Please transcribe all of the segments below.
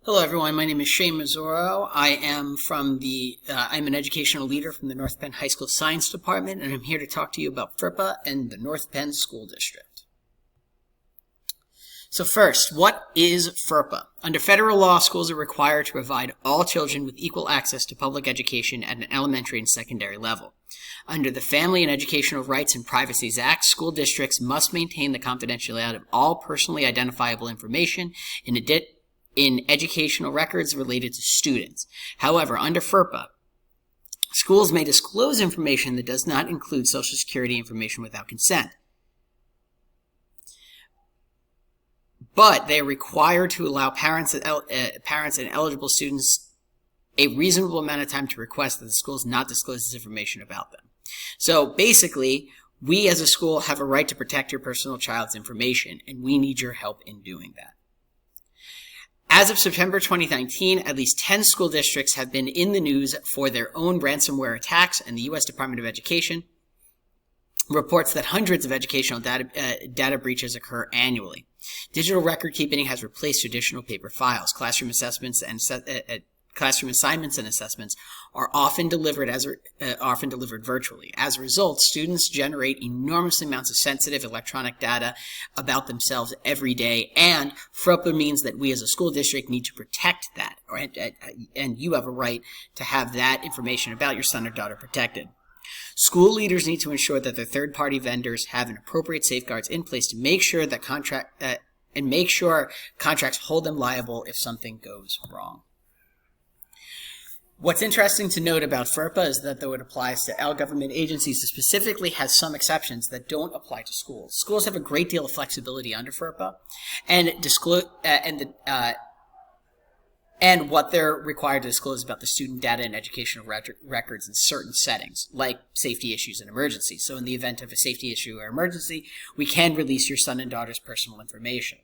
Hello everyone, my name is Shane Mazzoro. I'm an educational leader from the North Penn High School Science Department, and I'm here to talk to you about Ferpa and the North Penn School District. So first, what is Ferpa? Under federal law, schools are required to provide all children with equal access to public education at an elementary and secondary level. Under the Family and Educational Rights and Privacies Act, school districts must maintain the confidentiality of all personally identifiable information in educational records related to students. However, under Ferpa, schools may disclose information that does not include Social Security information without consent. But they are required to allow parents and eligible students a reasonable amount of time to request that the schools not disclose this information about them. So basically, we as a school have a right to protect your personal child's information, and we need your help in doing that. As of September 2019, at least 10 school districts have been in the news for their own ransomware attacks, and the U.S. Department of Education reports that hundreds of educational data breaches occur annually. Digital record keeping has replaced traditional paper files. Classroom assignments and assessments are often delivered virtually. As a result, students generate enormous amounts of sensitive electronic data about themselves every day, and FERPA means that we as a school district need to protect that, and you have a right to have that information about your son or daughter protected. School leaders need to ensure that their third-party vendors have an appropriate safeguards in place to make sure that contracts hold them liable if something goes wrong. What's interesting to note about FERPA is that though it applies to all government agencies, it specifically has some exceptions that don't apply to schools. Schools have a great deal of flexibility under FERPA, and what they're required to disclose about the student data and educational records in certain settings, like safety issues and emergencies. So in the event of a safety issue or emergency, we can release your son and daughter's personal information.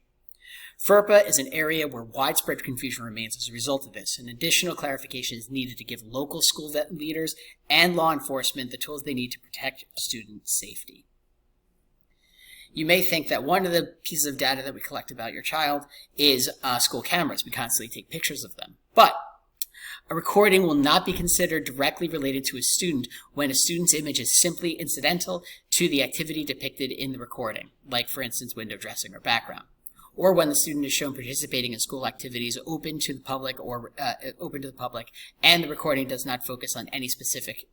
FERPA is an area where widespread confusion remains as a result of this, and additional clarification is needed to give local school leaders and law enforcement the tools they need to protect student safety. You may think that one of the pieces of data that we collect about your child is school cameras. We constantly take pictures of them. But a recording will not be considered directly related to a student when a student's image is simply incidental to the activity depicted in the recording, like, for instance, window dressing or background, or when the student is shown participating in school activities open to the public and the recording does not focus on any specific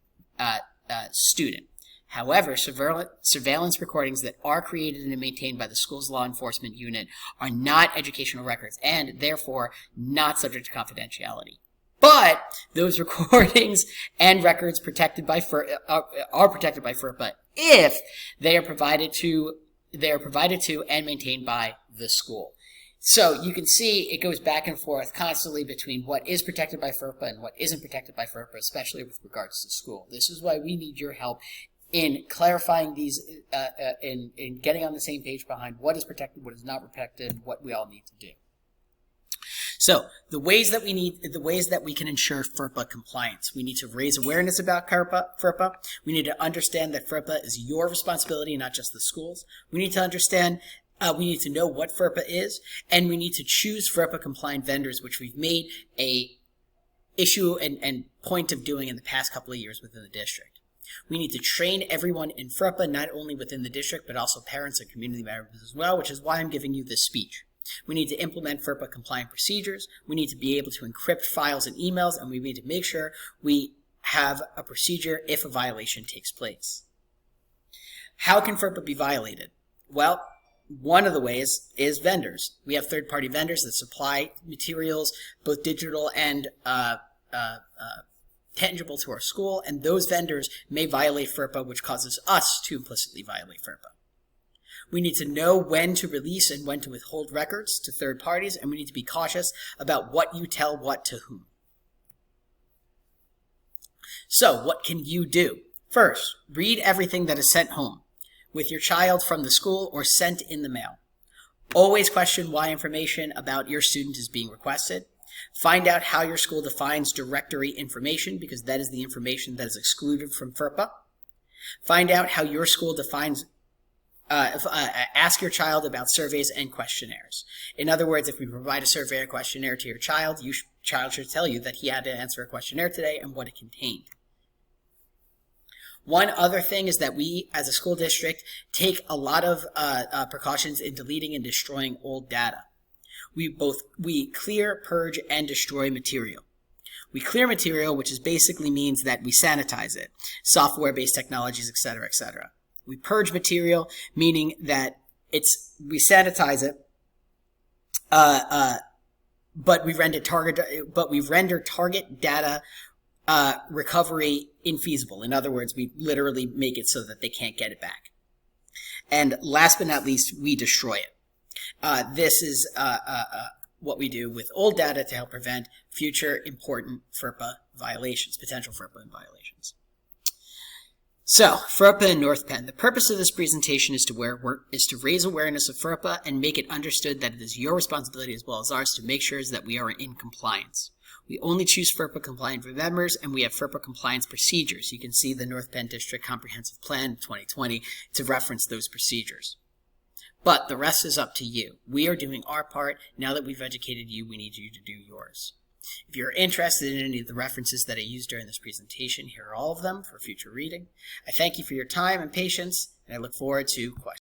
student. However, surveillance recordings that are created and maintained by the school's law enforcement unit are not educational records and therefore not subject to confidentiality. But those recordings and records are protected by FERPA if they are provided to and maintained by the school. So you can see it goes back and forth constantly between what is protected by FERPA and what isn't protected by FERPA, especially with regards to school. This is why we need your help in clarifying these, in getting on the same page behind what is protected, what is not protected, what we all need to do. So the ways that we can ensure FERPA compliance. We need to raise awareness about FERPA. We need to understand that FERPA is your responsibility, not just the schools. We need to understand, we need to know what FERPA is, and we need to choose FERPA compliant vendors, which we've made a issue and point of doing in the past couple of years within the district. We need to train everyone in FERPA, not only within the district, but also parents and community members as well, which is why I'm giving you this speech. We need to implement FERPA compliant procedures. We need to be able to encrypt files and emails, and we need to make sure we have a procedure if a violation takes place. How can FERPA be violated? Well, one of the ways is vendors. We have third-party vendors that supply materials, both digital and tangible to our school, and those vendors may violate FERPA, which causes us to implicitly violate FERPA. We need to know when to release and when to withhold records to third parties, and we need to be cautious about what you tell what to whom. So, what can you do? First, read everything that is sent home with your child from the school or sent in the mail. Always question why information about your student is being requested. Find out how your school defines directory information, because that is the information that is excluded from FERPA. Find out how your school defines ask your child about surveys and questionnaires. In other words, if we provide a survey or questionnaire to your child, child should tell you that he had to answer a questionnaire today and what it contained. One other thing is that we, as a school district, take a lot of precautions in deleting and destroying old data. We clear, purge, and destroy material. We clear material, which basically means that we sanitize it, software-based technologies, etc., etc. We purge material, meaning that we sanitize it, but we render target data recovery infeasible. In other words, we literally make it so that they can't get it back. And last but not least, we destroy it. This is what we do with old data to help prevent future important FERPA violations, potential FERPA violations. So, FERPA and North Penn. The purpose of this presentation is to raise awareness of FERPA and make it understood that it is your responsibility as well as ours to make sure that we are in compliance. We only choose FERPA compliant members, and we have FERPA compliance procedures. You can see the North Penn District Comprehensive Plan 2020 to reference those procedures. But the rest is up to you. We are doing our part. Now that we've educated you, we need you to do yours. If you're interested in any of the references that I used during this presentation, here are all of them for future reading. I thank you for your time and patience, and I look forward to questions.